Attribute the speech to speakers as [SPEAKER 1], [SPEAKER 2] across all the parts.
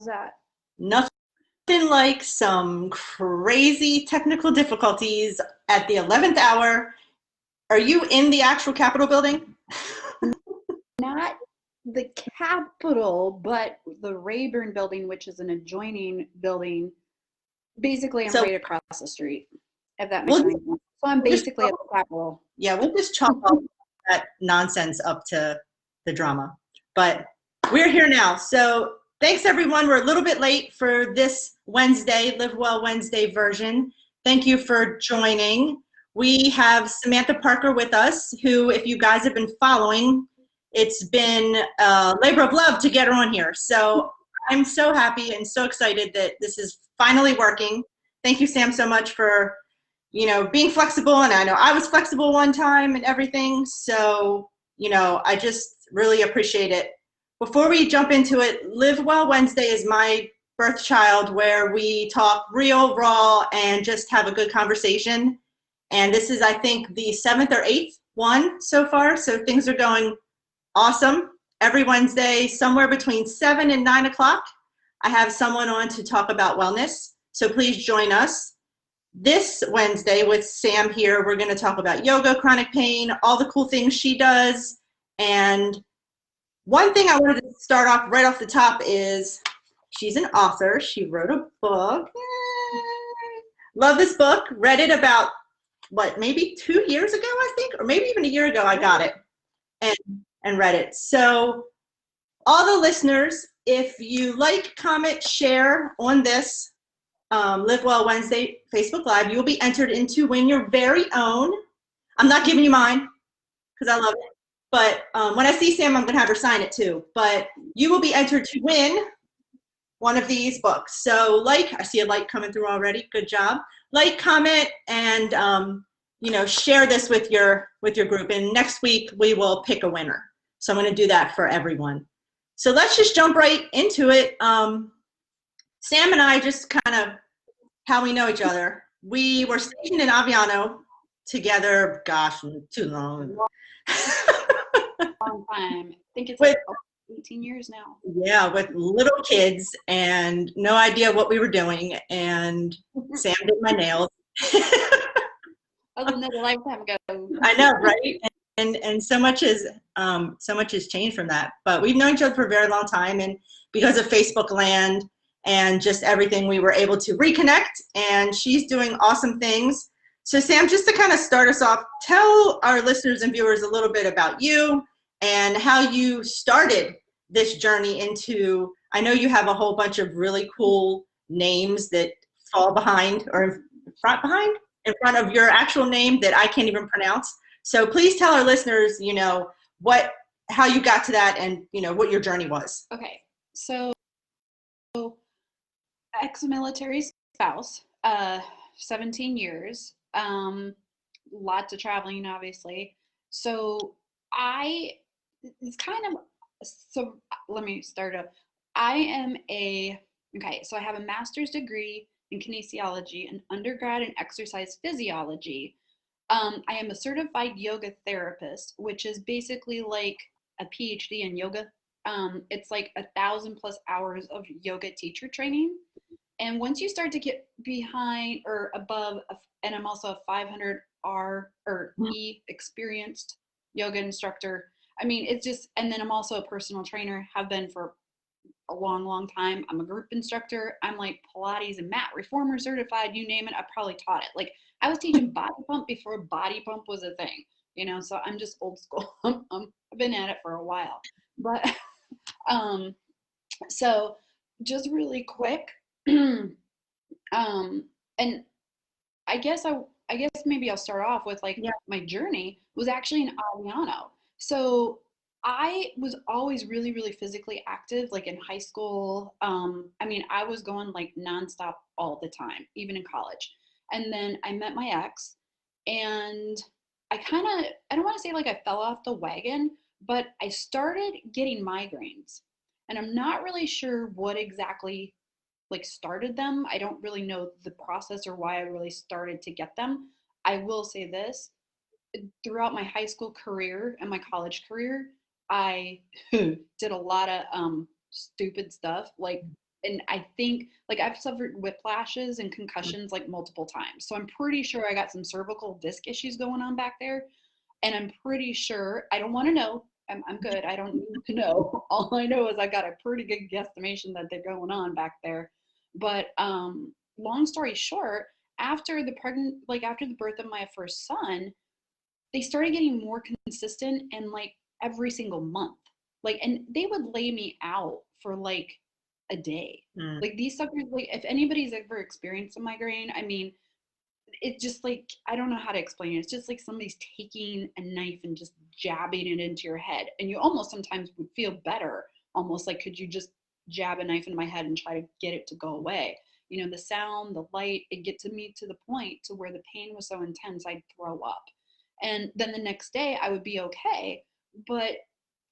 [SPEAKER 1] that?
[SPEAKER 2] Nothing like some crazy technical difficulties at the 11th hour. Are you in the actual Capitol building?
[SPEAKER 1] Not the Capitol, but the Rayburn building, which is an adjoining building. Basically, I'm
[SPEAKER 2] So
[SPEAKER 1] right across the street, if that makes
[SPEAKER 2] we'll
[SPEAKER 1] any
[SPEAKER 2] just,
[SPEAKER 1] sense. So I'm
[SPEAKER 2] we'll just
[SPEAKER 1] basically at the Capitol.
[SPEAKER 2] yeah, we'll just chalk up that nonsense up to the drama. But we're here now. So thanks everyone. We're a little bit late for this Wednesday, Live Well Wednesday version. Thank you for joining. We have Samantha Parker with us, who, if you guys have been following, it's been a labor of love to get her on here. So I'm so happy and so excited that this is finally working. Thank you, Sam, so much for being flexible. And I know I was flexible one time and everything. So, I just really appreciate it. Before we jump into it, Live Well Wednesday is my birth child, where we talk real, raw, and just have a good conversation. And this is, I think, the 7th or 8th one so far. So things are going awesome. Every Wednesday, somewhere between 7 and 9 o'clock, I have someone on to talk about wellness. So please join us. This Wednesday with Sam here, we're going to talk about yoga, chronic pain, all the cool things she does. And one thing I wanted to start off right off the top is she's an author. She wrote a book. Yay. Love this book. Read it about, maybe 2 years ago, I think, or maybe even a year ago I got it and read it. So all the listeners, if you like, comment, share on this Live Well Wednesday Facebook Live, you will be entered in to win your very own. I'm not giving you mine because I love it. But when I see Sam, I'm going to have her sign it too. But you will be entered to win one of these books. So I see a like coming through already. Good job. Like, comment, and share this with your group. And next week we will pick a winner. So I'm going to do that for everyone. So let's just jump right into it. Sam and I, just kind of how we know each other. We were stationed in Aviano together, gosh, too long.
[SPEAKER 1] Long time. I think it's like 18 years now.
[SPEAKER 2] Yeah, with little kids and no idea what we were doing. And Sam did my nails.
[SPEAKER 1] Another lifetime ago.
[SPEAKER 2] I know, right? And so much has changed from that. But we've known each other for a very long time, and because of Facebook land and just everything, we were able to reconnect, and she's doing awesome things. So Sam, just to kind of start us off, tell our listeners and viewers a little bit about you and how you started this journey into, I know you have a whole bunch of really cool names that fall behind or in front of your actual name that I can't even pronounce. So please tell our listeners, how you got to that and, what your journey was.
[SPEAKER 1] Okay. So ex-military spouse, 17 years, lots of traveling, obviously. So so let me start up. So I have a master's degree in kinesiology, an undergrad in exercise physiology. I am a certified yoga therapist, which is basically like a PhD in yoga. It's like 1,000+ hours of yoga teacher training. And once you start to get behind or above, and I'm also a 500R or E experienced yoga instructor. I mean, it's just, and then I'm also a personal trainer, have been for a long, long time. I'm a group instructor. I'm like Pilates and mat reformer certified, you name it. I probably taught it. Like I was teaching body pump before body pump was a thing, so I'm just old school. I've been at it for a while, but, so just really quick, and I guess maybe I'll start off with my journey was actually in Aviano. So I was always really, really physically active, like in high school. I mean, I was going like nonstop all the time, even in college. And then I met my ex, and I don't want to say like I fell off the wagon, but I started getting migraines. And I'm not really sure what exactly like started them. I don't really know the process or why I really started to get them. I will say this, throughout my high school career and my college career, I did a lot of stupid stuff, like And I think like I've suffered whiplashes and concussions like multiple times. So I'm pretty sure I got some cervical disc issues going on back there. And I'm pretty sure, I don't want to know. I'm good. I don't need to know. All I know is I got a pretty good guesstimation that they're going on back there. But long story short, after the birth of my first son, they started getting more consistent and like every single month. Like, and they would lay me out for like a day.
[SPEAKER 2] Mm.
[SPEAKER 1] Like these suckers, like if anybody's ever experienced a migraine, I mean, it just like I don't know how to explain it. It's just like somebody's taking a knife and just jabbing it into your head, and you almost sometimes would feel better, almost like could you just jab a knife into my head and try to get it to go away. You know, the sound, the light, it get to me to the point to where the pain was so intense I'd throw up. And then the next day I would be okay, but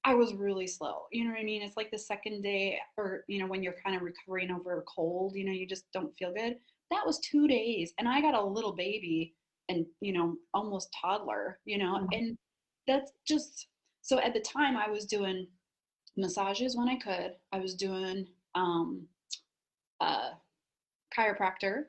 [SPEAKER 1] I was really slow. You know what I mean? It's like the second day, or, you know, when you're kind of recovering over a cold, you know, you just don't feel good. That was 2 days. And I got a little baby and, you know, almost toddler, you know, and that's just so at the time I was doing massages when I could. I was doing uh, chiropractor.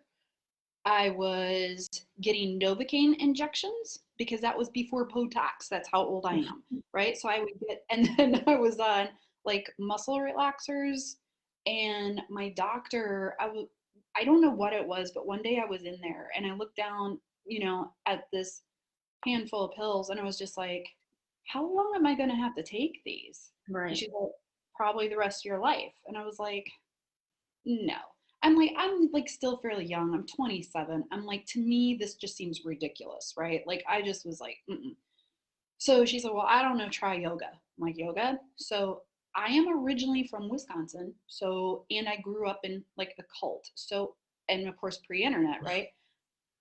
[SPEAKER 1] I was getting Novocaine injections because that was before Botox. That's how old I am, right? So I would get, and then I was on like muscle relaxers. And my doctor, I don't know what it was, but one day I was in there and I looked down, you know, at this handful of pills and I was just like, how long am I going to have to take these? And
[SPEAKER 2] Right.
[SPEAKER 1] she's like, probably the rest of your life. And I was like, no. I'm like still fairly young. I'm 27. I'm like, to me, this just seems ridiculous, right? Like, I just was like, mm-mm. So she said, well, I don't know, try yoga. I'm like, yoga? So I am originally from Wisconsin. So, and I grew up in like a cult. So, and of course, pre internet, right?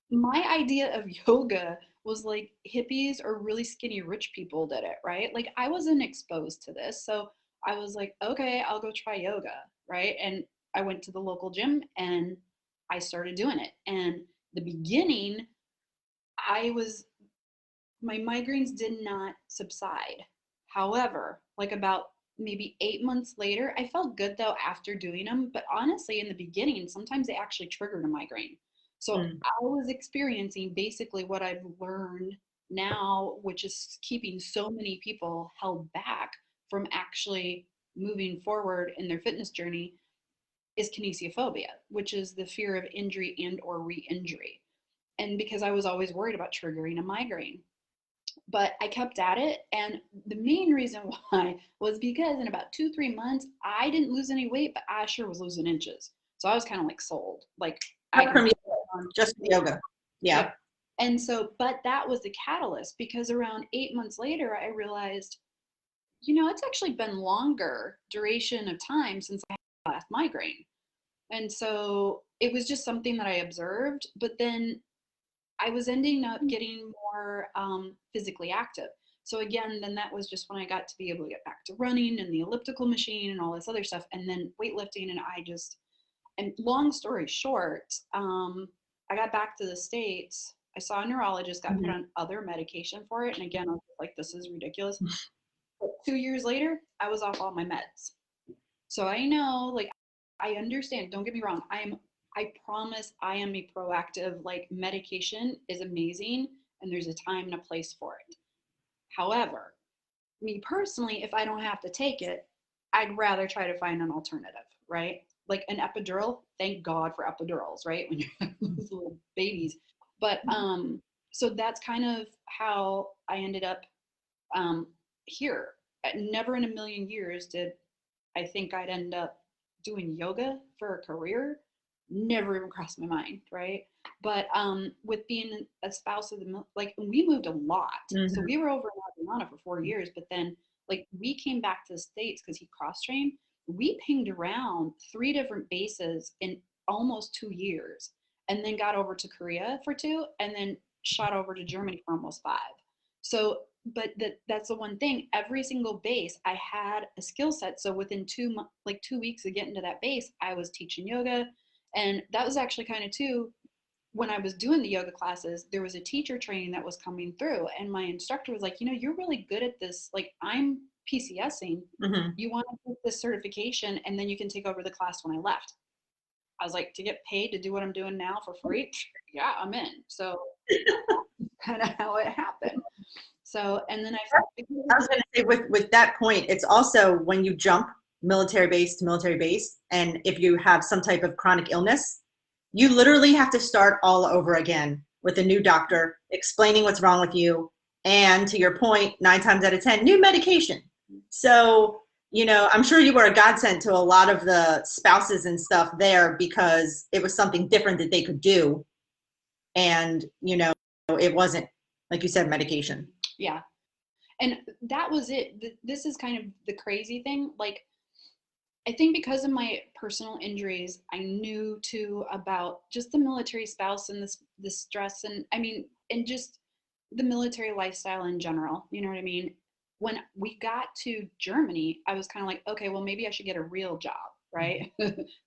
[SPEAKER 1] My idea of yoga was like hippies or really skinny rich people did it, right? Like I wasn't exposed to this. So I was like, okay, I'll go try yoga, right? And I went to the local gym and I started doing it. And the beginning, I was my migraines did not subside. However, like about maybe 8 months later, I felt good though after doing them. But honestly, in the beginning, sometimes they actually triggered a migraine. So
[SPEAKER 2] Mm.
[SPEAKER 1] I was experiencing basically what I've learned now, which is keeping so many people held back from actually moving forward in their fitness journey is kinesiophobia, which is the fear of injury and or re-injury. And because I was always worried about triggering a migraine, but I kept at it. And the main reason why was because in about 2, 3 months, I didn't lose any weight, but I sure was losing inches. So I was kind of like sold. Like I
[SPEAKER 2] Not
[SPEAKER 1] can
[SPEAKER 2] from
[SPEAKER 1] put
[SPEAKER 2] yoga,
[SPEAKER 1] on.
[SPEAKER 2] just from yoga. Yeah.
[SPEAKER 1] Yep. And so, but that was the catalyst because around 8 months later, I realized, you know, it's actually been longer duration of time since I had the last migraine. And so it was just something that I observed. But then I was ending up getting more physically active. So again, then that was just when I got to be able to get back to running and the elliptical machine and all this other stuff, and then weightlifting. And I just, and long story short, I got back to the States. I saw a neurologist, got put
[SPEAKER 2] Mhm.
[SPEAKER 1] on other medication for it. And again, I was like, this is ridiculous. But 2 years later, I was off all my meds. So I know, like, I understand. Don't get me wrong. I promise I am a proactive, like, medication is amazing and there's a time and a place for it. However, me personally, if I don't have to take it, I'd rather try to find an alternative, right? Like an epidural, thank God for epidurals, right? When you're those little babies. But so that's kind of how I ended up um here. Never in a million years did I think I'd end up doing yoga for a career. Never even crossed my mind, right? But with being a spouse of the like we moved a lot, so
[SPEAKER 2] Mhm.
[SPEAKER 1] we were over in Atlanta for 4 years. But then like we came back to the States because he cross trained. We pinged around 3 different bases in almost 2 years, and then got over to Korea for 2, and then shot over to Germany for almost 5. So but that's the one thing, every single base I had a skill set. So within 2 weeks of getting to that base, I was teaching yoga. And that was actually kind of too, when I was doing the yoga classes, there was a teacher training that was coming through and my instructor was like, you know, you're really good at this. Like PCSing,
[SPEAKER 2] Mm-hmm.
[SPEAKER 1] you want to get this certification and then you can take over the class when I left. I was like, to get paid to do what I'm doing now for free? Yeah, I'm in. So that's kind of how it happened. So, and then
[SPEAKER 2] I was going to say with that point, it's also when you jump military base to military base, and if you have some type of chronic illness, you literally have to start all over again with a new doctor explaining what's wrong with you. And to your point, 9 times out of 10, new medication. So, I'm sure you were a godsend to a lot of the spouses and stuff there because it was something different that they could do. And, it wasn't, like you said, medication.
[SPEAKER 1] yeah. And that was it. This is kind of the crazy thing. Like, I think because of my personal injuries, I knew too about just the military spouse and this stress and I mean, and just the military lifestyle in general. You know what I mean? When we got to Germany, I was kind of like, okay, well, maybe I should get a real job, right?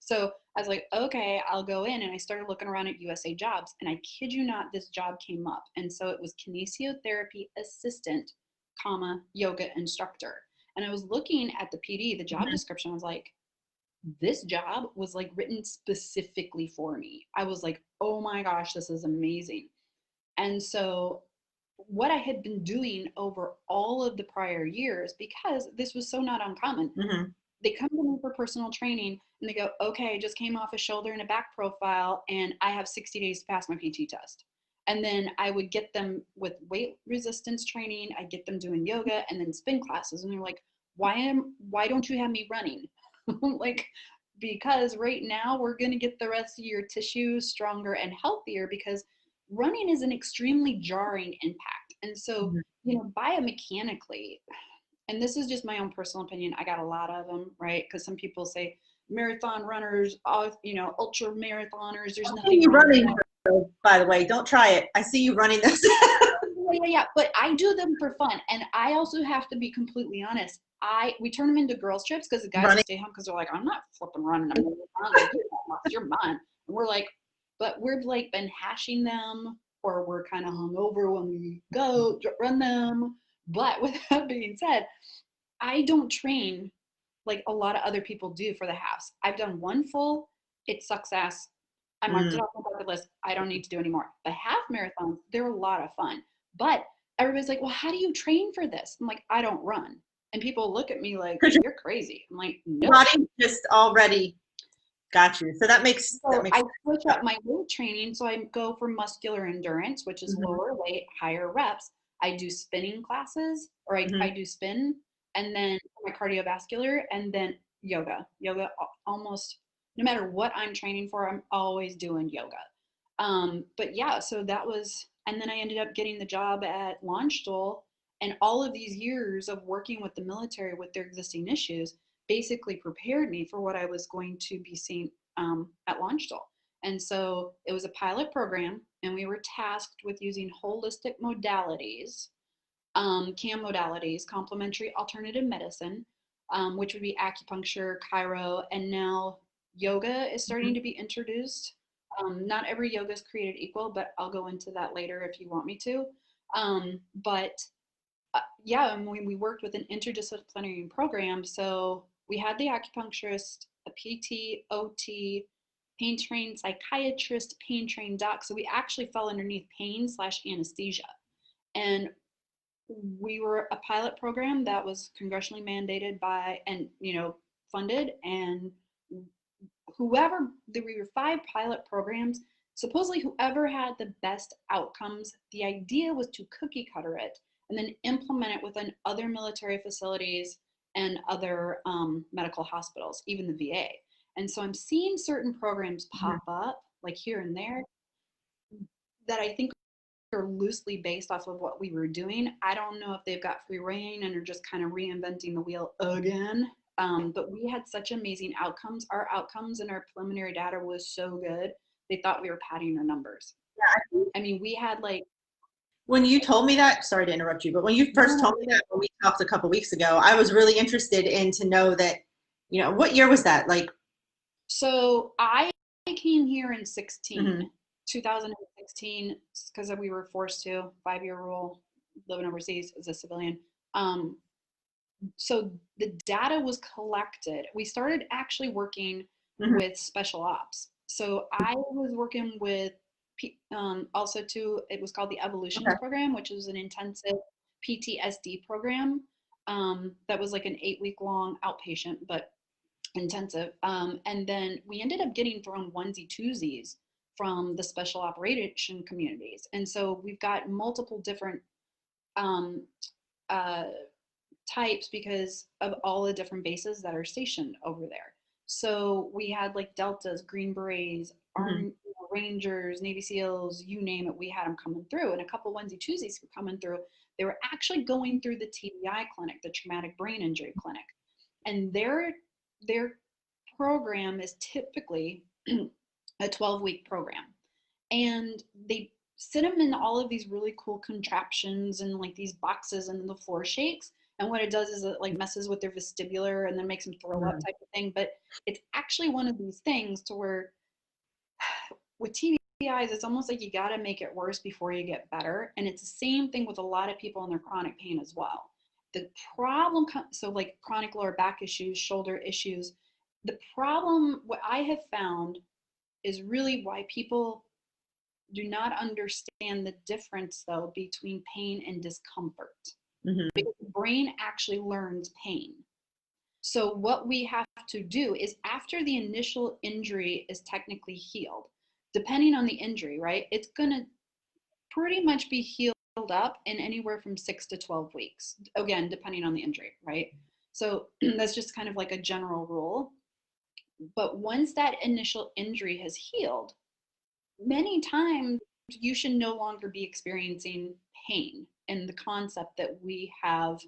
[SPEAKER 1] So I was like, okay, I'll go in. And I started looking around at USA Jobs. And I kid you not, this job came up. And so it was kinesiotherapy assistant, comma, yoga instructor. And I was looking at the PD, the job description. I was like, this job was like written specifically for me. I was like, oh my gosh, this is amazing. And so what I had been doing over all of the prior years, because this was so not uncommon,
[SPEAKER 2] Mm-hmm.
[SPEAKER 1] they come to me for personal training and they go, okay, I just came off a shoulder and a back profile and I have 60 days to pass my PT test. And then I would get them with weight resistance training. I get them doing yoga and then spin classes. And they're like, why don't you have me running? Like, because right now we're going to get the rest of your tissues stronger and healthier because running is an extremely jarring impact. And so, biomechanically, and this is just my own personal opinion, I got a lot of them, right? Because some people say marathon runners, ultra marathoners, there's
[SPEAKER 2] I see
[SPEAKER 1] nothing
[SPEAKER 2] you
[SPEAKER 1] wrong with
[SPEAKER 2] running,
[SPEAKER 1] that.
[SPEAKER 2] by the way. Don't try it. I see you running this.
[SPEAKER 1] Yeah. But I do them for fun. And I also have to be completely honest. We turn them into girls' trips because the guys will
[SPEAKER 2] Running.
[SPEAKER 1] stay home because they're like, I'm not flipping running a marathon. You're mine. And we're like, but we've like been hashing them or we're kind of hungover when we go run them. But with that being said, I don't train like a lot of other people do for the halves. I've done one full, it sucks ass. I marked
[SPEAKER 2] Mm.
[SPEAKER 1] it off my bucket list. I don't need to do anymore. The half marathons, they're a lot of fun. But everybody's like, well, how do you train for this? I'm like, I don't run. And people look at me like,
[SPEAKER 2] Because your
[SPEAKER 1] you're crazy. I'm like, no.
[SPEAKER 2] body just already got you. So that makes
[SPEAKER 1] So I
[SPEAKER 2] sense.
[SPEAKER 1] switch up my weight training. So I go for muscular endurance, which is
[SPEAKER 2] Mhm,
[SPEAKER 1] lower weight, higher reps. I do spinning classes, or I
[SPEAKER 2] mhm.
[SPEAKER 1] do spin, and then my cardiovascular, and then yoga. Yoga almost no matter what I'm training for, I'm always doing yoga. But yeah, so that was, and then I ended up getting the job at Launchstoel, and all of these years of working with the military with their existing issues basically prepared me for what I was going to be seeing at Launchstoel. And so it was a pilot program, and we were tasked with using holistic modalities, CAM modalities, complementary alternative medicine, which would be acupuncture, chiro, and now yoga is starting to be introduced. Not every yoga is created equal, but I'll go into that later if you want me to. But yeah, and we worked with an interdisciplinary program. So we had the acupuncturist, a PT, OT, pain trained psychiatrist, pain trained doc. So we actually fell underneath pain slash anesthesia. And we were a pilot program that was congressionally mandated by and funded, and whoever we were 5 pilot programs. Supposedly whoever had the best outcomes, the idea was to cookie cutter it and then implement it within other military facilities and other medical hospitals, even the VA. And so I'm seeing certain programs pop up like here and there that I think are loosely based off of what we were doing. I don't know if they've got free reign and are just kind of reinventing the wheel again. But we had such amazing outcomes. Our outcomes and our preliminary data was so good. They thought we were padding our numbers. I mean, we had like,
[SPEAKER 2] When you told me that, sorry to interrupt you, but when you first told
[SPEAKER 1] no,
[SPEAKER 2] me that when we talked a couple weeks ago, I was really interested in to know that, what year was that? Like,
[SPEAKER 1] so I came here in 16,
[SPEAKER 2] mhm.
[SPEAKER 1] 2016, because we were forced to 5-year rule living overseas as a civilian. Um, so the data was collected. We started actually working
[SPEAKER 2] Mhm.
[SPEAKER 1] with special ops. So I was working with also too, it was called the Evolutions
[SPEAKER 2] Okay.
[SPEAKER 1] program, which is an intensive PTSD program. That was like an 8 week long outpatient, but intensive. And then we ended up getting thrown onesie twosies from the special operation communities. And so we've got multiple different um, uh, types because of all the different bases that are stationed over there. So we had like Deltas, Green Berets,
[SPEAKER 2] Mhm.
[SPEAKER 1] Army Rangers, Navy SEALs, you name it, we had them coming through. And a couple onesie twosies were coming through. They were actually going through the TBI clinic, the traumatic brain injury clinic. And their program is typically a 12-week program. And they sit them in all of these really cool contraptions and like these boxes and the floor shakes. And what it does is it like messes with their vestibular and then makes them throw up
[SPEAKER 2] Mhm.
[SPEAKER 1] type of thing. But it's actually one of these things to where with TBIs, it's almost like you got to make it worse before you get better. And it's the same thing with a lot of people in their chronic pain as well. The problem, so like chronic lower back issues, shoulder issues, the problem, what I have found is really why people do not understand the difference though between pain and discomfort,
[SPEAKER 2] Mhm.
[SPEAKER 1] because the brain actually learns pain. So what we have to do is after the initial injury is technically healed, depending on the injury, right, it's going to pretty much be healed up in anywhere from 6 to 12 weeks, again depending on the injury, right? So that's just kind of like a general rule. But once that initial injury has healed, many times you should no longer be experiencing pain in the concept that we have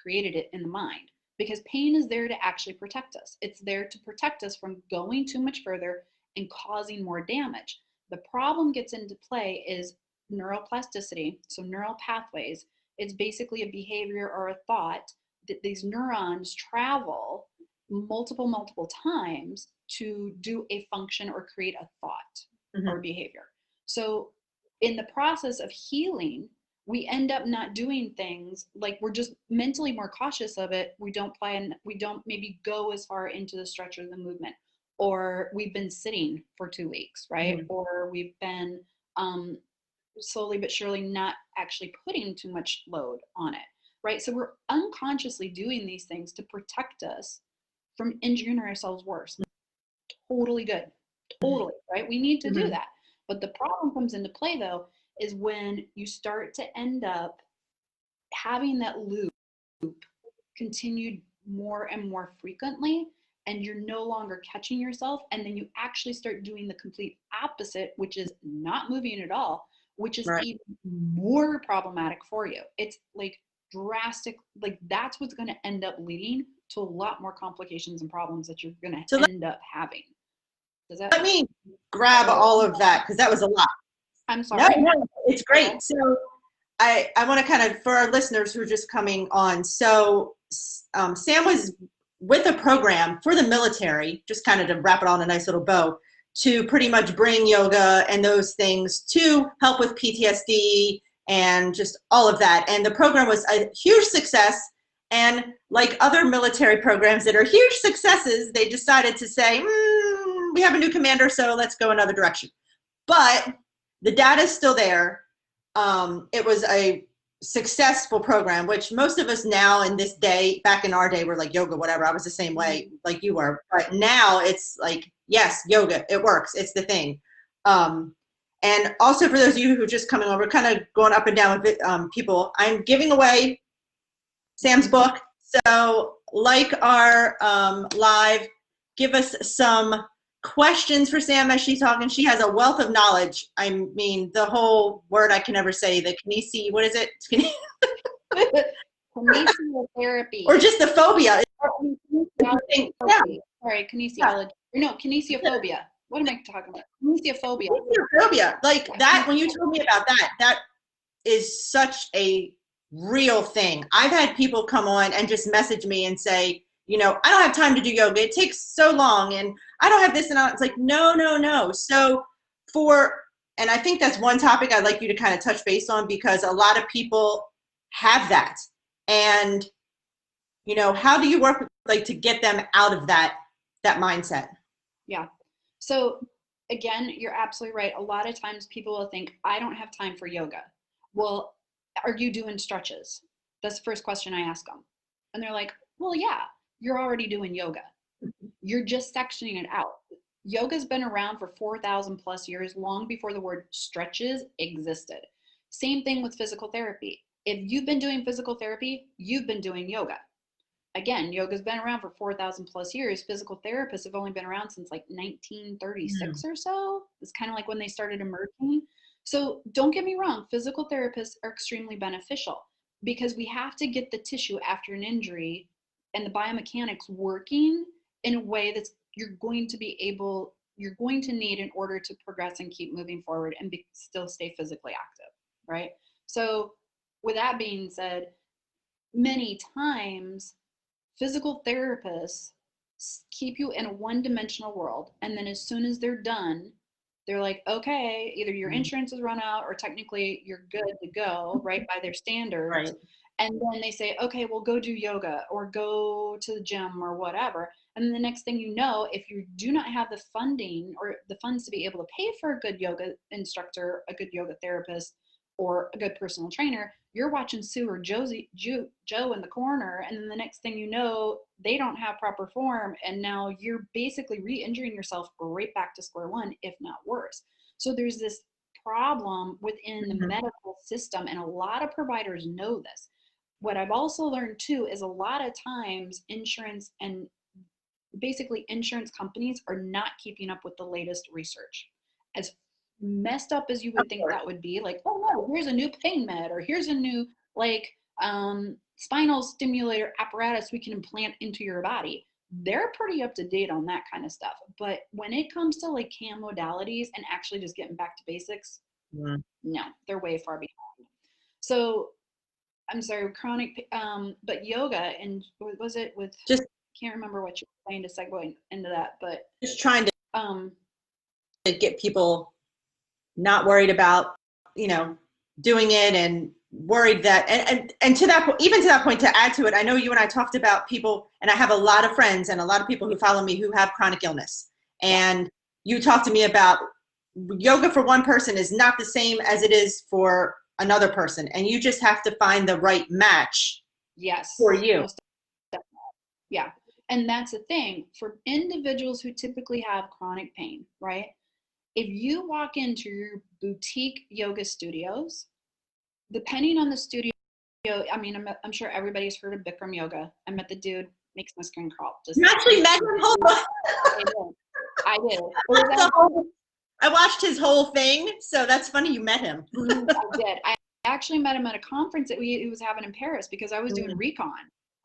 [SPEAKER 1] created it in the mind, because pain is there to actually protect us. It's there to protect us from going too much further and causing more damage. The problem gets into play is neuroplasticity, so neural pathways. It's basically a behavior or a thought that these neurons travel multiple times to do a function or create a thought or
[SPEAKER 2] Mhm.
[SPEAKER 1] behavior. So in the process of healing, we end up not doing things, like we're just mentally more cautious of it. We don't plan, we don't maybe go as far into the stretch of the movement, or we've been sitting for 2 weeks, right?
[SPEAKER 2] Mhm.
[SPEAKER 1] Or we've been um, slowly but surely not actually putting too much load on it, right? So we're unconsciously doing these things to protect us from injuring ourselves worse. Totally good. Totally, right? We need to do
[SPEAKER 2] Mhm.
[SPEAKER 1] that. But the problem comes into play though is when you start to end up having that loop continued more and more frequently, and you're no longer catching yourself, and then you actually start doing the complete opposite, which is not moving at all, which is
[SPEAKER 2] Right.
[SPEAKER 1] even more problematic for you. It's like drastic, like that's what's going to end up leading to a lot more complications and problems that you're going
[SPEAKER 2] So
[SPEAKER 1] to end up having. Does that?
[SPEAKER 2] let me grab all of that because that was a lot.
[SPEAKER 1] I'm
[SPEAKER 2] No,
[SPEAKER 1] sorry.
[SPEAKER 2] no, it's
[SPEAKER 1] Go.
[SPEAKER 2] great. So I want to kind of, for our listeners who are just coming on, so Sam was with a program for the military, just kind of to wrap it on a nice little bow, to pretty much bring yoga and those things to help with PTSD and just all of that. And the program was a huge success. And like other military programs that are huge successes, they decided to say, we have a new commander, so let's go another direction. But the data is still there. It was a successful program, which most of us now in this day, back in our day, were like yoga, whatever. I was the same way like you were. But now it's like, yes, yoga, it works. It's the thing. And also for those of you who are just coming over, kind of going up and down with people, I'm giving away Sam's book. So like our live, give us some questions for Sam as she's talking. She has a wealth of knowledge. I mean, the whole word I can never say, the kinesi, what is it?
[SPEAKER 1] Kinesiotherapy.
[SPEAKER 2] Or just the phobia. Yeah,
[SPEAKER 1] Sorry,
[SPEAKER 2] yeah.
[SPEAKER 1] kinesiology. No, kinesiophobia. What am I talking about? Kinesiophobia.
[SPEAKER 2] Phobia. Like that, when you told me about that, that is such a real thing. I've had people come on and just message me and say, I don't have time to do yoga. It takes so long and I don't have this and it's like, no, no, no. So and I think that's one topic I'd like you to kind of touch base on because a lot of people have that. And You know, how do you work with, like, to get them out of that mindset?
[SPEAKER 1] Yeah. So again, you're absolutely right. A lot of times people will think, I don't have time for yoga. Well, are you doing stretches? That's the first question I ask them. And they're like, well, yeah, you're already doing yoga. You're just sectioning it out. Yoga's been around for 4,000 plus years, long before the word stretches existed. Same thing with physical therapy. If you've been doing physical therapy, you've been doing yoga. Again, yoga's been around for 4,000 plus years. Physical therapists have only been around since like 1936 or so. It's kind of like when they started emerging. So don't get me wrong, physical therapists are extremely beneficial because we have to get the tissue after an injury and the biomechanics working in a way that's you're going to need in order to progress and keep moving forward and still stay physically active, right? So with that being said, many times physical therapists keep you in a one-dimensional world, and then as soon as they're done, they're like, okay, either your insurance is run out or technically you're good to go, right, by their standards.
[SPEAKER 2] Right.
[SPEAKER 1] And then they say, okay, well, go do yoga or go to the gym or whatever. And then the next thing you know, if you do not have the funding or the funds to be able to pay for a good yoga instructor, a good yoga therapist, or a good personal trainer, you're watching Sue or Joe in the corner, and then the next thing you know, they don't have proper form, and now you're basically re-injuring yourself right back to square one, if not worse. So there's this problem within the medical system, and a lot of providers know this. What I've also learned too is a lot of times insurance and basically insurance companies are not keeping up with the latest research. As messed up as you would think that would be, like, oh no, here's a new pain med, or here's a new like spinal stimulator apparatus we can implant into your body. They're pretty up to date on that kind of stuff. But when it comes to like CAM modalities and actually just getting back to basics, no, they're way far behind. So I'm sorry, chronic, but yoga, and was it with,
[SPEAKER 2] Just
[SPEAKER 1] can't remember what you were saying to segue into that, but
[SPEAKER 2] just trying
[SPEAKER 1] um,
[SPEAKER 2] to get people not worried about, you know, doing it, and worried that, and to that point, even to that point, to add to it, I know you and I talked about people, and I have a lot of friends and a lot of people who follow me who have chronic illness. And you talked to me about yoga for one person is not the same as it is for another person. And you just have to find the right match
[SPEAKER 1] yes,
[SPEAKER 2] for you.
[SPEAKER 1] yeah. And that's the thing for individuals who typically have chronic pain, right? If you walk into your boutique yoga studios, depending on the studio, I mean, I'm sure everybody's heard of Bikram yoga. I met the dude, makes my screen crawl.
[SPEAKER 2] You actually met him? Hold on.
[SPEAKER 1] I did.
[SPEAKER 2] I watched his whole thing, so that's funny you met him.
[SPEAKER 1] I did. I actually met him at a conference that he was having in Paris because I was doing recon.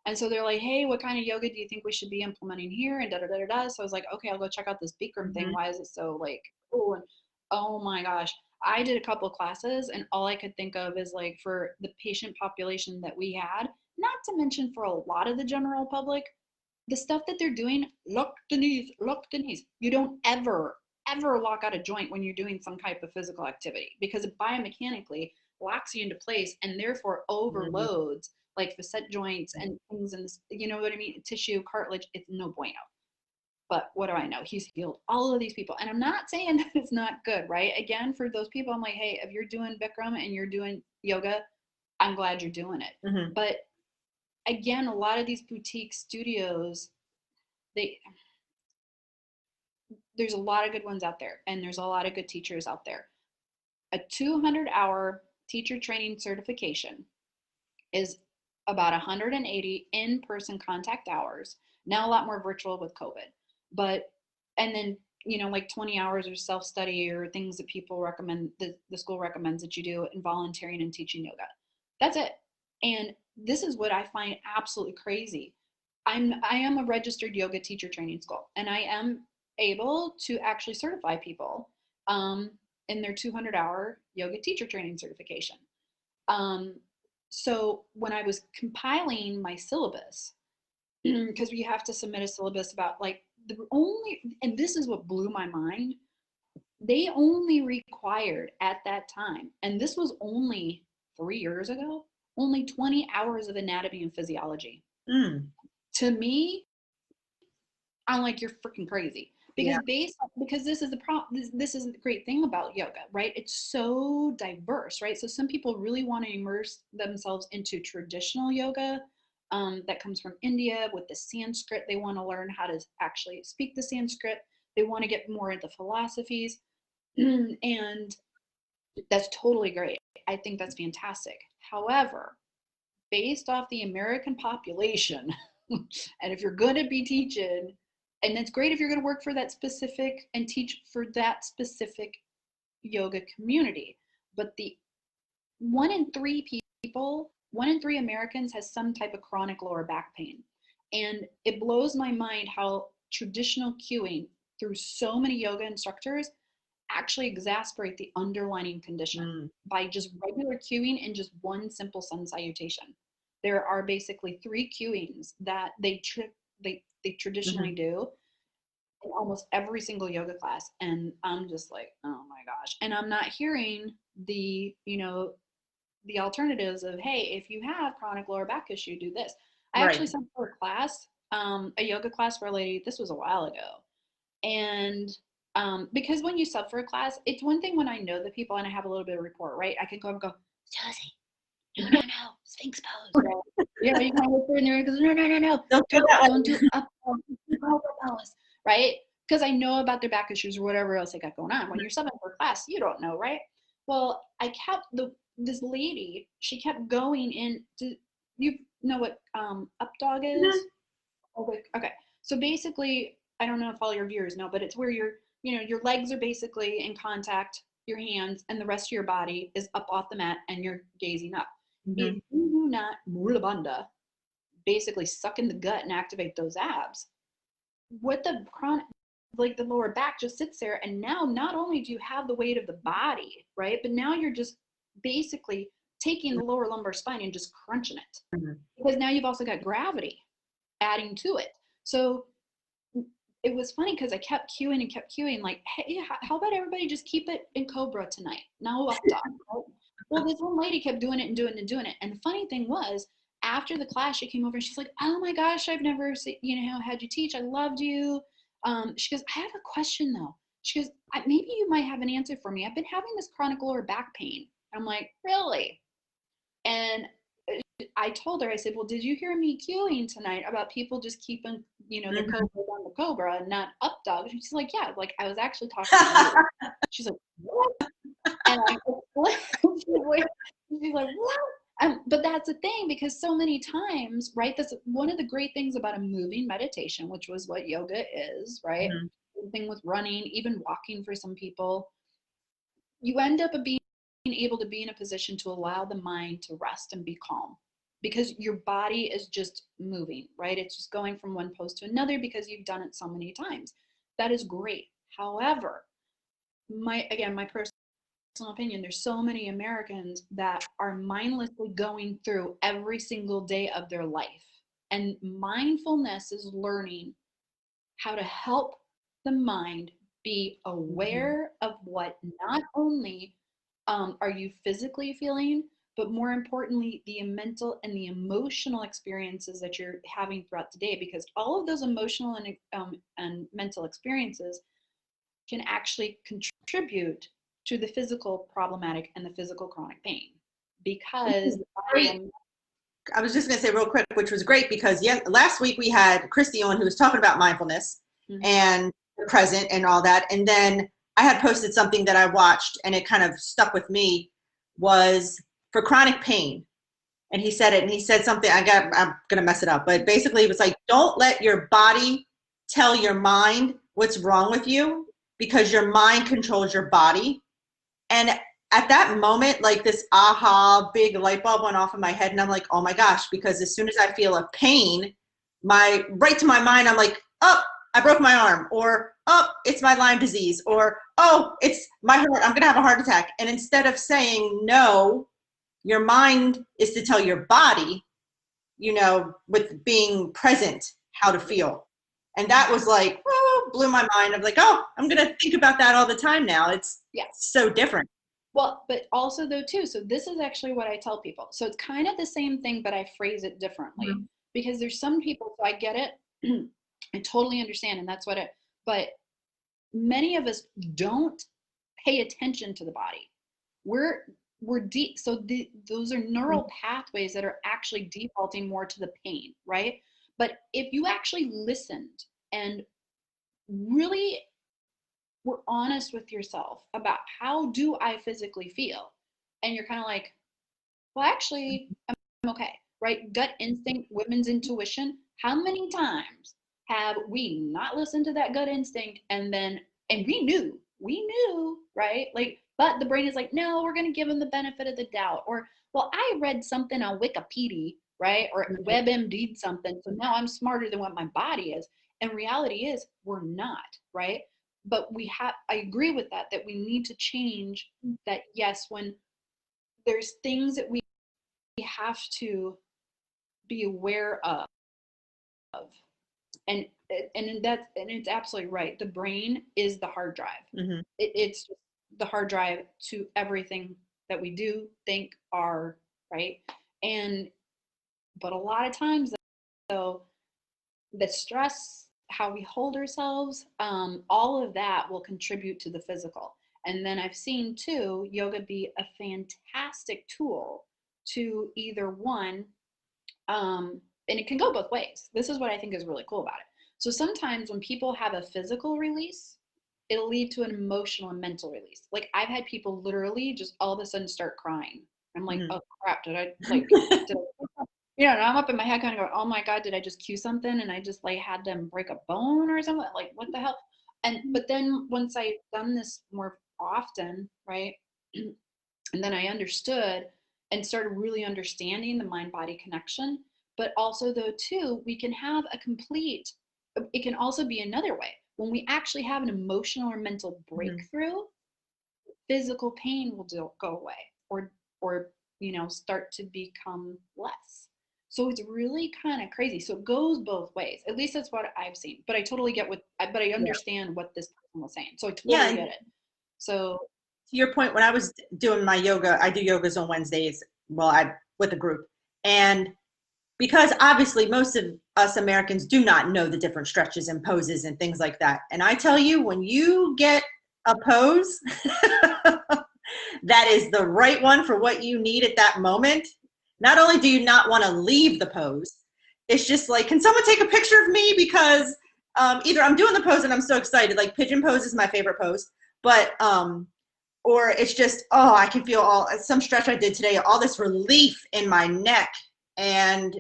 [SPEAKER 1] And so they're like, hey, what kind of yoga do you think we should be implementing here? And da da da da da. So I was like, okay, I'll go check out this Bikram thing. Why is it so like, oh, and oh my gosh. I did a couple of classes, and all I could think of is like for the patient population that we had, not to mention for a lot of the general public, the stuff that they're doing, lock the knees, lock the knees. You don't ever, ever lock out a joint when you're doing some type of physical activity because it biomechanically locks you into place and therefore overloads like facet joints and things in this, you know what I mean? Tissue, cartilage, it's no bueno. But what do I know? He's healed all of these people. And I'm not saying that it's not good, right? Again, for those people, I'm like, hey, if you're doing Bikram and you're doing yoga, I'm glad you're doing it. But again, a lot of these boutique studios, there's a lot of good ones out there, and there's a lot of good teachers out there. A 200-hour teacher training certification is about 180 in-person contact hours. Now a lot more virtual with COVID, but, and then, you know, like 20 hours of self-study or things that people recommend, the school recommends that you do in volunteering and teaching yoga. That's it. And this is what I find absolutely crazy. I am a registered yoga teacher training school, and I am able to actually certify people in their 200-hour yoga teacher training certification. So when I was compiling my syllabus, because we have to submit a syllabus about like the only, and this is what blew my mind, they only required at that time, and this was only 3 years ago, only 20 hours of anatomy and physiology.
[SPEAKER 2] Mm.
[SPEAKER 1] To me, I'm like, you're freaking crazy.
[SPEAKER 2] Yeah.
[SPEAKER 1] Because this is the this is the great thing about yoga, right? It's so diverse, right? So some people really want to immerse themselves into traditional yoga, that comes from India with the Sanskrit. They want to learn how to actually speak the Sanskrit. They want to get more into philosophies, and that's totally great. I think that's fantastic. However, based off the American population, and if you're going to be teaching, and it's great if you're going to work for that specific and teach for that specific yoga community, but the 1 in 3 Americans has some type of chronic lower back pain. And it blows my mind how traditional cueing through so many yoga instructors actually exasperate the underlying condition
[SPEAKER 2] Mm.
[SPEAKER 1] by just regular cueing and just one simple sun salutation. There are basically 3 cueings that they
[SPEAKER 2] Mm-hmm.
[SPEAKER 1] traditionally do in almost every single yoga class, and I'm just like, oh my gosh. And I'm not hearing the alternatives of, hey, if you have chronic lower back issue, do this. I
[SPEAKER 2] Right.
[SPEAKER 1] actually sent for a class, a yoga class for a lady. This was a while ago, and because when you sub for a class, it's one thing when I know the people and I have a little bit of rapport, right? I can go and go, Josie, no, Sphinx pose, right? You know, you kind of whisper in there and goes, no,
[SPEAKER 2] Don't do that
[SPEAKER 1] don't
[SPEAKER 2] one.
[SPEAKER 1] do up pose, right? Because I know about their back issues or whatever else they got going on. When you're subbing for a class, you don't know, right? Well, I kept this lady, she kept going in to, you know what up dog is?
[SPEAKER 2] Mhm.
[SPEAKER 1] Okay. So basically, I don't know if all your viewers know, but it's where your legs are basically in contact, your hands, and the rest of your body is up off the mat, and you're gazing up. If
[SPEAKER 2] Mhm.
[SPEAKER 1] you do not mula bandha, basically suck in the gut and activate those abs, what the chronic, like the lower back just sits there, and now not only do you have the weight of the body, right, but now you're just basically taking the lower lumbar spine and just crunching it,
[SPEAKER 2] Mhm.
[SPEAKER 1] because now you've also got gravity adding to it. So it was funny because I kept queuing and kept queuing, like, hey, how about everybody just keep it in Cobra tonight? No up dog. Right? Well, this one lady kept doing it and doing it and doing it. And the funny thing was, after the class, she came over and she's like, oh my gosh, I've never had you teach. I loved you. She goes, I have a question though. She goes, maybe you might have an answer for me. I've been having this chronic lower back pain. I'm like, really? And I told her, I said, well, did you hear me queuing tonight about people just keeping, the
[SPEAKER 2] Mhm.
[SPEAKER 1] Cobra on the Cobra and not up dog? And she's like, yeah, like I was actually talking to you. She's like, what? And I explained, she's like, what? But that's the thing, because so many times, right? That's one of the great things about a moving meditation, which was what yoga is, right?
[SPEAKER 2] Mhm.
[SPEAKER 1] Same thing with running, even walking for some people. You end up being able to be in a position to allow the mind to rest and be calm, because your body is just moving, right? It's just going from one pose to another because you've done it so many times. That is great. However, my personal opinion, there's so many Americans that are mindlessly going through every single day of their life. And mindfulness is learning how to help the mind be
[SPEAKER 2] Mhm.
[SPEAKER 1] aware of what not only are you physically feeling, but more importantly, the mental and the emotional experiences that you're having throughout the day, because all of those emotional and mental experiences can actually contribute to the physical problematic and the physical chronic pain. Because I
[SPEAKER 2] Great.
[SPEAKER 1] am,
[SPEAKER 2] I was just going to say real quick, which was great because last week we had Christy on who was talking about mindfulness
[SPEAKER 1] mhm,
[SPEAKER 2] and the present and all that. And then I had posted something that I watched and it kind of stuck with me, was for chronic pain. And he said it and he said something, I'm going to mess it up, but basically it was like, don't let your body tell your mind what's wrong with you, because your mind controls your body. And at that moment, like this aha big light bulb went off in my head, and I'm like, oh my gosh, because as soon as I feel a pain, my right to my mind, I'm like, oh, I broke my arm, or oh, it's my Lyme disease, or oh, it's my heart, I'm gonna have a heart attack. And instead of saying no, your mind is to tell your body, with being present, how to feel. And that was like, oh, blew my mind. I'm like, oh, I'm gonna think about that all the time now. It's
[SPEAKER 1] yeah.
[SPEAKER 2] so different.
[SPEAKER 1] Well, but also though too, so this is actually what I tell people. So it's kind of the same thing, but I phrase it differently. because there's some people, so I get it. I totally understand, and that's what it, but many of us don't pay attention to the body. We're we're deep, so those are neural pathways that are actually defaulting more to the pain, right? But if you actually listened and really were honest with yourself about how do I physically feel, and you're kind of like, well, actually, I'm okay, right? Gut instinct, women's intuition. How many times have we not listened to that gut instinct and we knew, right? Like, but the brain is like, no, we're going to give them the benefit of the doubt. Or, well, I read something on Wikipedia, right? Or WebMD'd something. So now I'm smarter than what my body is. And reality is, we're not, right? But I agree with that we need to change that. Yes, when there's things that we have to be aware of, and and it's absolutely right. The brain is the hard drive. It's the hard drive to everything that we do, think, are, right? And but a lot of times, though, the stress, how we hold ourselves, all of that will contribute to the physical. And then I've seen too yoga be a fantastic tool to either one, and it can go both ways. This is what I think is really cool about it. So sometimes when people have a physical release, it'll lead to an emotional and mental release. Like I've had people literally just all of a sudden start crying. I'm like, oh crap, did I like, did I, and I'm up in my head kind of going, oh my God, did I just cue something? And I just like had them break a bone or something? Like, what the hell? But then once I've done this more often, right? And then I understood and started really understanding the mind body connection. But also, though, too, we can have it can also be another way. When we actually have an emotional or mental breakthrough, physical pain will go away or start to become less. So it's really kind of crazy. So it goes both ways. At least that's what I've seen. But I totally get but I understand what this person was saying. So I totally get it. So
[SPEAKER 2] to your point, when I was doing my yoga, I do yogas on Wednesdays. Well, I with a group, and because obviously most of us Americans do not know the different stretches and poses and things like that. And I tell you, when you get a pose that is the right one for what you need at that moment, not only do you not want to leave the pose, it's just like, can someone take a picture of me? Because either I'm doing the pose and I'm so excited, like pigeon pose is my favorite pose, but or it's just, oh, I can feel some stretch I did today, all this relief in my neck. And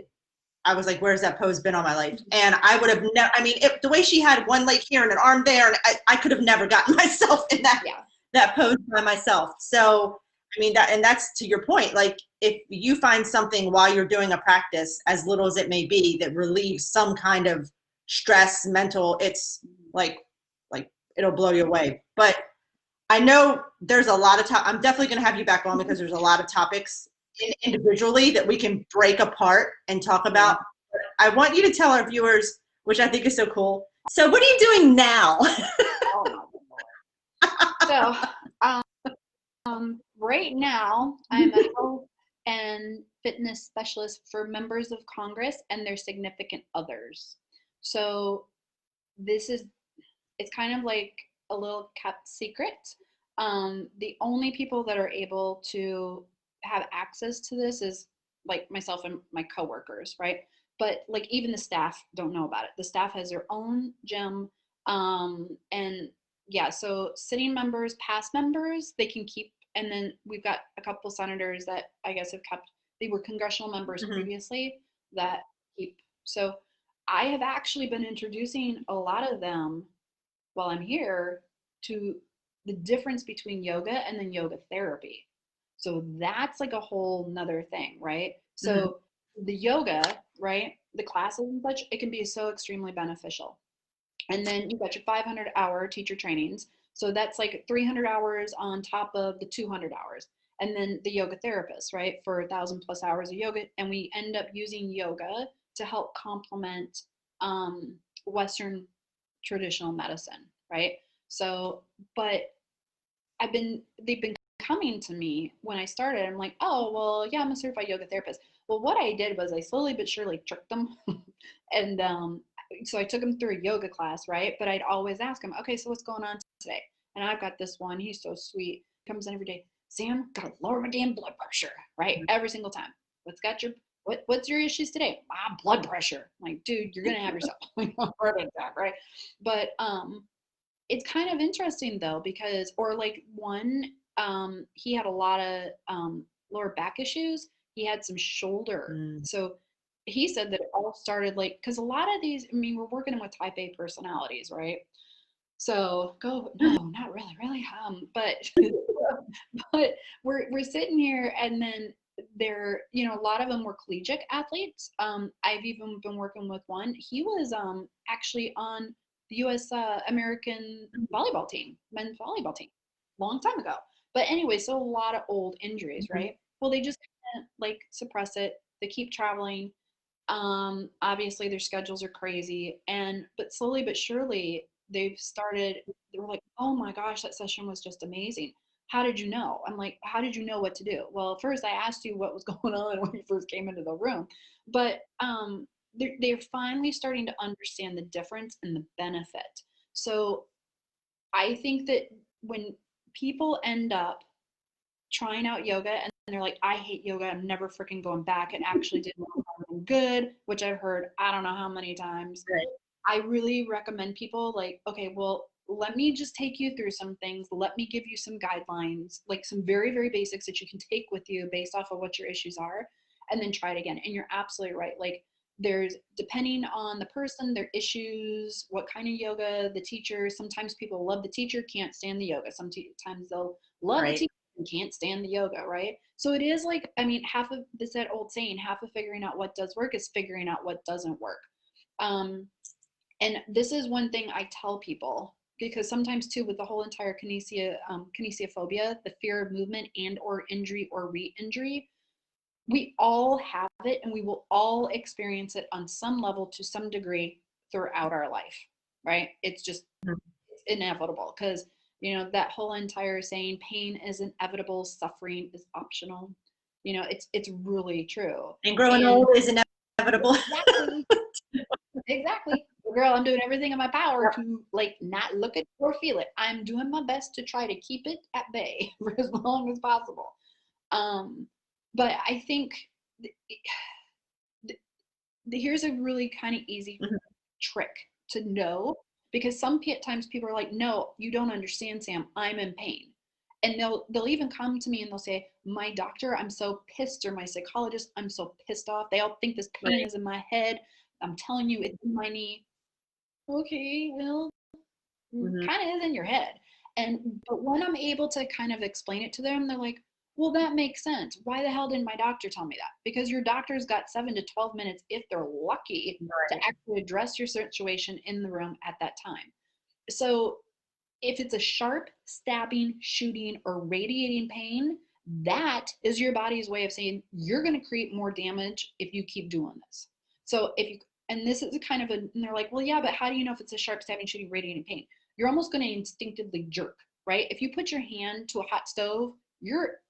[SPEAKER 2] I was like, where's that pose been all my life? And I would have never, I mean, the way she had one leg here and an arm there, and I could have never gotten myself in that pose by myself. So, I mean, that's to your point. Like, if you find something while you're doing a practice, as little as it may be, that relieves some kind of stress, mental, it's like it'll blow you away. But I know there's a lot of I'm definitely going to have you back on because there's a lot of topics individually that we can break apart and talk about. I want you to tell our viewers, which I think is so cool. So what are you doing now?
[SPEAKER 1] So right now I'm a health and fitness specialist for members of Congress and their significant others. So it's kind of like a little kept secret. The only people that are able to have access to this is like myself and my coworkers, right? But like even the staff don't know about it. The staff has their own gym, and yeah, so sitting members, past members, they can keep, and then we've got a couple senators that I guess have kept. They were congressional members previously that keep. So I have actually been introducing a lot of them while I'm here to the difference between yoga and then yoga therapy. So that's like a whole nother thing, right? So the yoga, right? The classes and such, it can be so extremely beneficial. And then you've got your 500-hour teacher trainings. So that's like 300 hours on top of the 200 hours. And then the yoga therapist, right? For 1,000+ hours of yoga. And we end up using yoga to help complement Western traditional medicine, right? So, but they've been coming to me when I started. I'm like, oh, well, yeah, I'm a certified yoga therapist. Well, what I did was I slowly but surely tricked them. And so I took him through a yoga class, right? But I'd always ask him, okay, so what's going on today? And I've got this one, he's so sweet. Comes in every day, Sam, gotta lower my damn blood pressure, right? Every single time. What's your issues today? My blood pressure. I'm like, dude, you're gonna have yourself a heart attack, right? But it's kind of interesting though, because or like one, he had a lot of lower back issues. He had some shoulder.
[SPEAKER 2] Mm.
[SPEAKER 1] So he said that it all started like because a lot of these, I mean, we're working with type A personalities, right? So go no, not really, really. But but we're sitting here and then they're, you know, a lot of them were collegiate athletes. I've even been working with one. He was actually on the US American volleyball team, men's volleyball team, long time ago. But anyway, so a lot of old injuries,
[SPEAKER 2] Mhm.
[SPEAKER 1] right? Well, they just can't like suppress it. They keep traveling. Obviously their schedules are crazy, and but slowly but surely they've started, they were like, oh my gosh, that session was just amazing. How did you know? I'm like, how did you know what to do? Well, first I asked you what was going on when you first came into the room. But they're finally starting to understand the difference and the benefit. So I think that when people end up trying out yoga and they're like, I hate yoga, I'm never freaking going back. It actually did me good, which I've heard I don't know how many times.
[SPEAKER 2] Right.
[SPEAKER 1] I really recommend people like, okay, well, let me just take you through some things. Let me give you some guidelines, like some very, very basics that you can take with you based off of what your issues are, and then try it again. And you're absolutely right. Like, there's depending on the person, their issues, what kind of yoga, the teacher. Sometimes people love the teacher, can't stand the yoga. Sometimes they'll love the
[SPEAKER 2] Right.
[SPEAKER 1] teacher and can't stand the yoga, right? So it is like, I mean, half of this that old saying, half of figuring out what does work is figuring out what doesn't work. Um, and this is one thing I tell people because sometimes too with the whole entire kinesiophobia, the fear of movement and or injury or re-injury, we all have it and we will all experience it on some level to some degree throughout our life, right? It's just
[SPEAKER 2] Mhm.
[SPEAKER 1] it's inevitable because you know that whole entire saying, pain is inevitable, suffering is optional. You know, it's really true.
[SPEAKER 2] And growing
[SPEAKER 1] And
[SPEAKER 2] old is inevitable.
[SPEAKER 1] exactly, exactly. Girl, I'm doing everything in my power
[SPEAKER 2] Yep.
[SPEAKER 1] to like not look at or feel it. I'm doing my best to try to keep it at bay for as long as possible. Um, but I think th- here's a really kind of easy
[SPEAKER 2] Mhm.
[SPEAKER 1] trick to know because some times people are like, no, you don't understand, Sam. I'm in pain. And they'll even come to me and they'll say, my doctor, I'm so pissed, or my psychologist, I'm so pissed off. They all think this pain
[SPEAKER 2] Right.
[SPEAKER 1] is in my head. I'm telling you, it's in my knee. Okay, well,
[SPEAKER 2] Mhm.
[SPEAKER 1] kind of is in your head. And but when I'm able to kind of explain it to them, they're like, well, that makes sense. Why the hell didn't my doctor tell me that? Because your doctor's got 7 to 12 minutes, if they're lucky, to
[SPEAKER 2] Right.
[SPEAKER 1] actually address your situation in the room at that time. So if it's a sharp stabbing, shooting, or radiating pain, that is your body's way of saying you're going to create more damage if you keep doing this. So if you, and this is a kind of a, and they're like, well, yeah, but how do you know if it's a sharp stabbing, shooting, radiating pain? You're almost going to instinctively jerk, right? If you put your hand to a hot stove,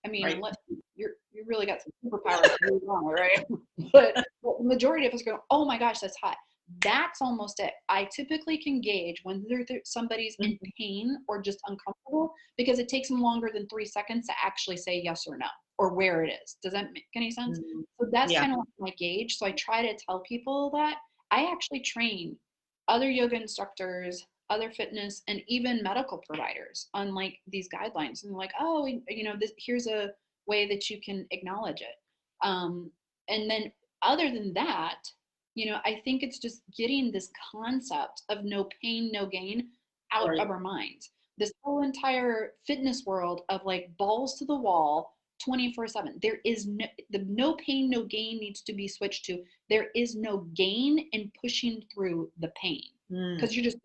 [SPEAKER 1] I mean,
[SPEAKER 2] Right.
[SPEAKER 1] unless you really got some superpowers to move on, right? But the majority of us go, oh my gosh, that's hot. That's almost it. I typically can gauge when somebody's in
[SPEAKER 2] Mhm.
[SPEAKER 1] pain or just uncomfortable because it takes them longer than 3 seconds to actually say yes or no or where it is. Does that make any sense?
[SPEAKER 2] Mhm.
[SPEAKER 1] So that's
[SPEAKER 2] Yeah.
[SPEAKER 1] kind of like my gauge. So I try to tell people that I actually train other yoga instructors, other fitness, and even medical providers on like these guidelines. And they're like, oh, you know, here's a way that you can acknowledge it. Um, and then other than that, you know, I think it's just getting this concept of no pain, no gain out
[SPEAKER 2] Right.
[SPEAKER 1] of our minds. This whole entire fitness world of like balls to the wall 24/7. There is no pain, no gain needs to be switched to there is no gain in pushing through the pain
[SPEAKER 2] Mm.
[SPEAKER 1] because you're just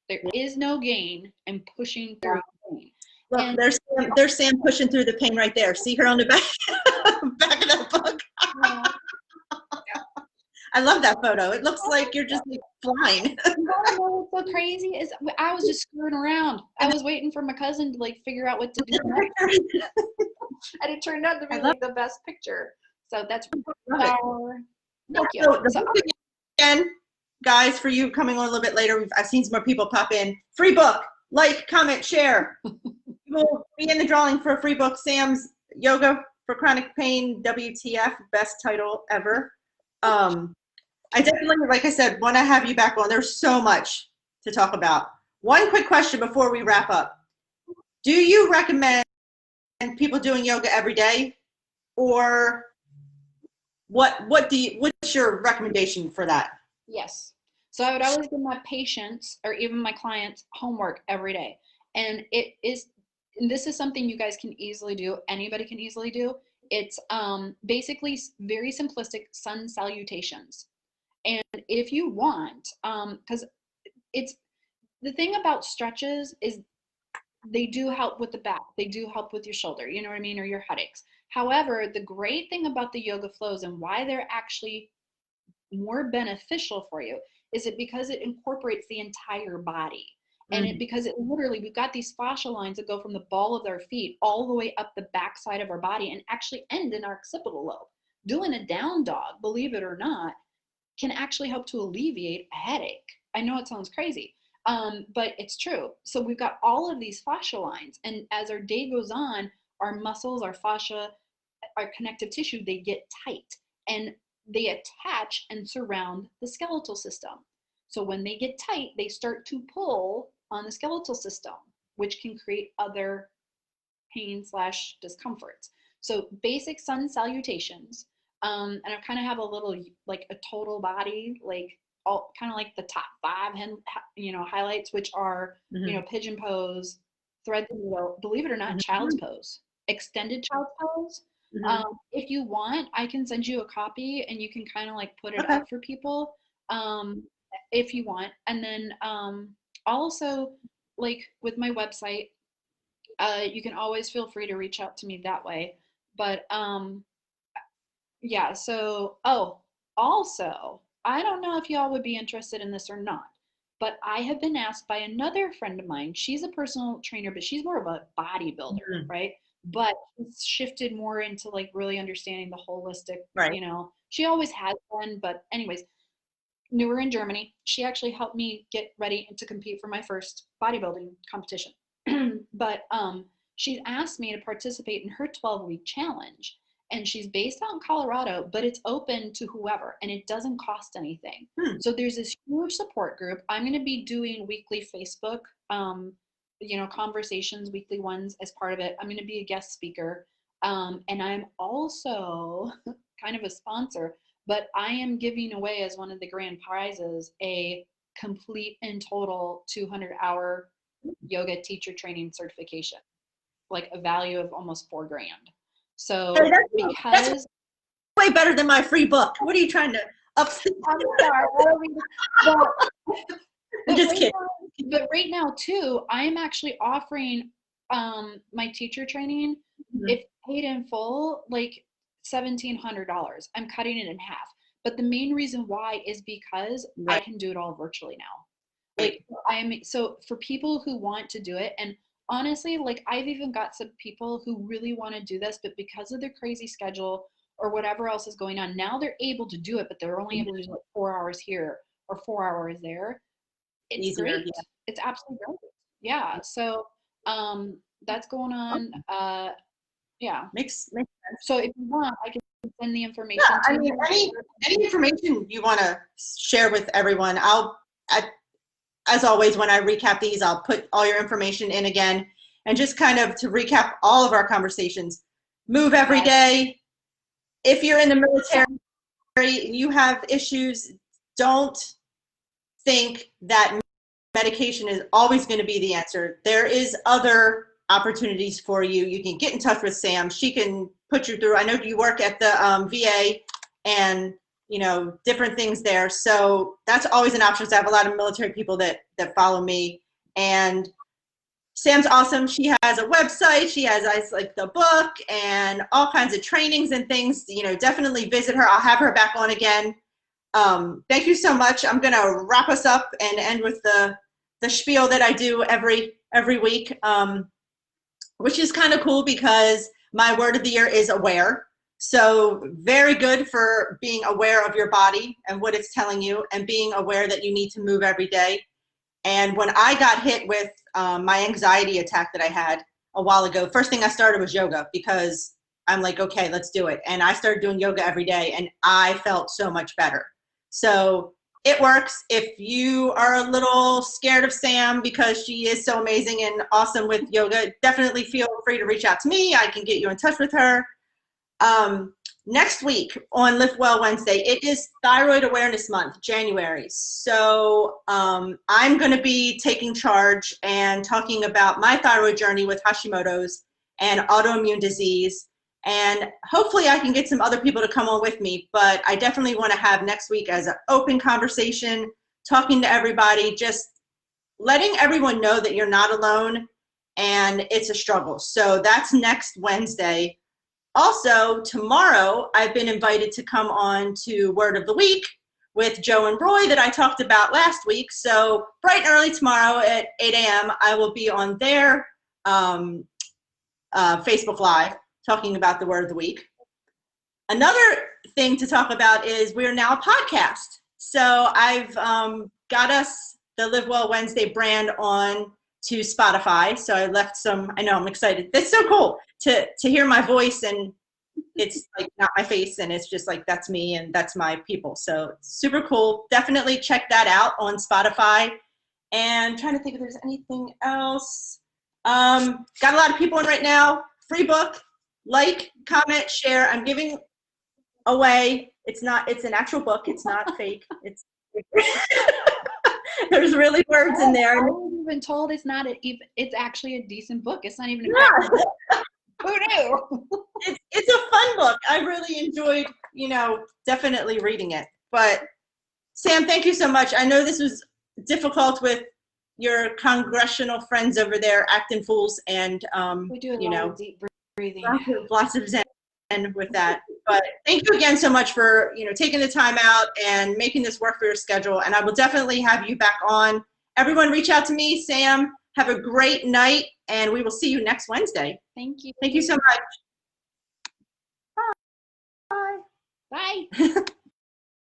[SPEAKER 1] there is no gain in pushing
[SPEAKER 2] Yeah.
[SPEAKER 1] through the pain.
[SPEAKER 2] Look,
[SPEAKER 1] And
[SPEAKER 2] there's Sam pushing through the pain right there. See her on the back, back of that book.
[SPEAKER 1] uh,
[SPEAKER 2] I love that photo. It looks like you're just like flying.
[SPEAKER 1] you wanna know what's so crazy is I was just screwing around. I was waiting for my cousin to like figure out what to do next, and it turned out to
[SPEAKER 2] I
[SPEAKER 1] be
[SPEAKER 2] love.
[SPEAKER 1] like the best picture. So that's
[SPEAKER 2] Love it.
[SPEAKER 1] our, thank you.
[SPEAKER 2] So the
[SPEAKER 1] So,
[SPEAKER 2] book again, guys, for you coming on a little bit later, I've seen some more people pop in. Free book, like, comment, share. We'll be in the drawing for a free book. Sam's Yoga for Chronic Pain, WTF, best title ever. I definitely, like I said, want to have you back on. There's so much to talk about. One quick question before we wrap up. Do you recommend people doing yoga every day, or what's your recommendation for that?
[SPEAKER 1] yes. So I would always give my patients or even my clients homework every day. And and this is something you guys can easily do. Anybody can easily do. It's basically very simplistic sun salutations. And if you want, because it's the thing about stretches is they do help with the back, they do help with your shoulder, you know what I mean, or your headaches. However, the great thing about the yoga flows and why they're actually more beneficial for you is it because it incorporates the entire body. And it because it literally, we've got these fascia lines that go from the ball of our feet all the way up the backside of our body and actually end in our occipital lobe. Doing a down dog, believe it or not, can actually help to alleviate a headache. I know it sounds crazy, but it's true. So we've got all of these fascia lines, and as our day goes on, our muscles, our fascia, our connective tissue, they get tight and they attach and surround the skeletal system. So when they get tight, they start to pull on the skeletal system, which can create other pain slash discomforts. So basic sun salutations. And I kind of have a little like a total body, like all kind of like the top five, highlights, which are, pigeon pose, thread the needle, believe it or not, child's pose, extended child's pose. If you want, I can send you a copy and you can kind of like put it up for people, if you want. And then also, like with my website, you can always feel free to reach out to me that way. But yeah, so, also, I don't know if y'all would be interested in this or not, but I have been asked by another friend of mine. She's a personal trainer, but she's more of a bodybuilder, right? But she's shifted more into like really understanding the holistic,
[SPEAKER 2] Right.
[SPEAKER 1] She always has been, but anyways, newer in Germany. She actually helped me get ready to compete for my first bodybuilding competition. But she's asked me to participate in her 12-week challenge. And she's based out in Colorado, but it's open to whoever and it doesn't cost anything. So there's this huge support group. I'm going to be doing weekly Facebook, conversations, weekly ones as part of it. I'm going to be a guest speaker. And I'm also kind of a sponsor, but I am giving away as one of the grand prizes a complete and total 200-hour yoga teacher training certification, like a value of almost $4,000. So
[SPEAKER 2] Hey,
[SPEAKER 1] because
[SPEAKER 2] way better than my free book. What are you trying to upset?
[SPEAKER 1] I'm sorry,
[SPEAKER 2] I'm just kidding.
[SPEAKER 1] But right now too, I am actually offering my teacher training, if paid in full, like $1,700. I'm cutting it in half. But the main reason why is because I can do it all virtually now. Like so for people who want to do it, and honestly, like I've even got some people who really want to do this, but because of their crazy schedule or whatever else is going on, now they're able to do it, but they're only able to do like 4 hours here or 4 hours there. It's
[SPEAKER 2] Easier,
[SPEAKER 1] great. Yeah. It's absolutely great. Yeah. So that's going on. Yeah.
[SPEAKER 2] Makes sense.
[SPEAKER 1] So if you want, I can send the information to
[SPEAKER 2] you. Any information you want to share with everyone, as always, when I recap these, I'll put all your information in again. And just kind of to recap all of our conversations, move every day. If you're in the military and you have issues, don't think that medication is always going to be the answer. There is other opportunities for you. You can get in touch with Sam. She can put you through. I know you work at the VA and different things there. So that's always an option. So I have a lot of military people that follow me, and Sam's awesome. She has a website. She has like the book and all kinds of trainings and things. Definitely visit her. I'll have her back on again. Thank you so much. I'm going to wrap us up and end with the spiel that I do every week, which is kind of cool because my word of the year is aware. So very good for being aware of your body and what it's telling you, and being aware that you need to move every day. And when I got hit with my anxiety attack that I had a while ago, first thing I started was yoga, because I'm like, okay, let's do it. And I started doing yoga every day, and I felt so much better. So it works. If you are a little scared of Sam because she is so amazing and awesome with yoga, definitely feel free to reach out to me. I can get you in touch with her. Next week on Live Well Wednesday, it is Thyroid Awareness Month, January. So I'm going to be taking charge and talking about my thyroid journey with Hashimoto's and autoimmune disease. And hopefully I can get some other people to come on with me, but I definitely want to have next week as an open conversation, talking to everybody, just letting everyone know that you're not alone and it's a struggle. So that's next Wednesday. Also, tomorrow, I've been invited to come on to Word of the Week with Joe and Roy that I talked about last week. So bright and early tomorrow at 8 a.m., I will be on their Facebook Live talking about the Word of the Week. Another thing to talk about is we're now a podcast. So I've got us, the Live Well Wednesday brand, on to Spotify. So I left some, I know, I'm excited. That's so cool to hear my voice, and it's like not my face, and it's just like, that's me and that's my people. So super cool. Definitely check that out on Spotify. And trying to think if there's anything else. Got a lot of people in right now. Free book, like, comment, share. I'm giving away, it's an actual book. It's not fake. It's there's really words in there.
[SPEAKER 1] I've been told it's not it's actually a decent book. It's not even a crap book. Who knew?
[SPEAKER 2] It's a fun book. I really enjoyed, definitely reading it. But Sam, thank you so much. I know this was difficult with your congressional friends over there acting fools, and
[SPEAKER 1] we do a lot of deep breathing.
[SPEAKER 2] Lots of zen with that. But thank you again so much for taking the time out and making this work for your schedule. And I will definitely have you back on. Everyone, reach out to me. Sam, have a great night, and we will see you next Wednesday.
[SPEAKER 1] Thank you.
[SPEAKER 2] Thank you so much.
[SPEAKER 1] Bye. Bye.